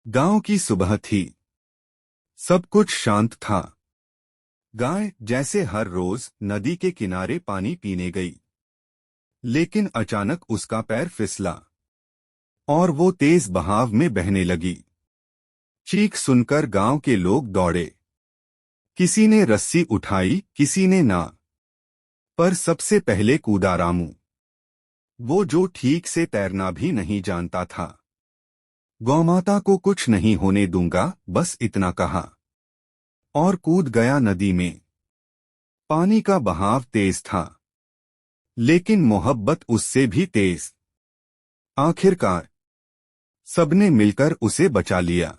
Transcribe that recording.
गांव की सुबह थी। सब कुछ शांत था। गाय जैसे हर रोज नदी के किनारे पानी पीने गई, लेकिन अचानक उसका पैर फिसला और वो तेज बहाव में बहने लगी। चीख सुनकर गांव के लोग दौड़े। किसी ने रस्सी उठाई, किसी ने ना, पर सबसे पहले कूदा रामू, वो जो ठीक से तैरना भी नहीं जानता था। गौमाता को कुछ नहीं होने दूंगा, बस इतना कहा और कूद गया नदी में। पानी का बहाव तेज था, लेकिन मोहब्बत उससे भी तेज। आखिरकार सबने मिलकर उसे बचा लिया।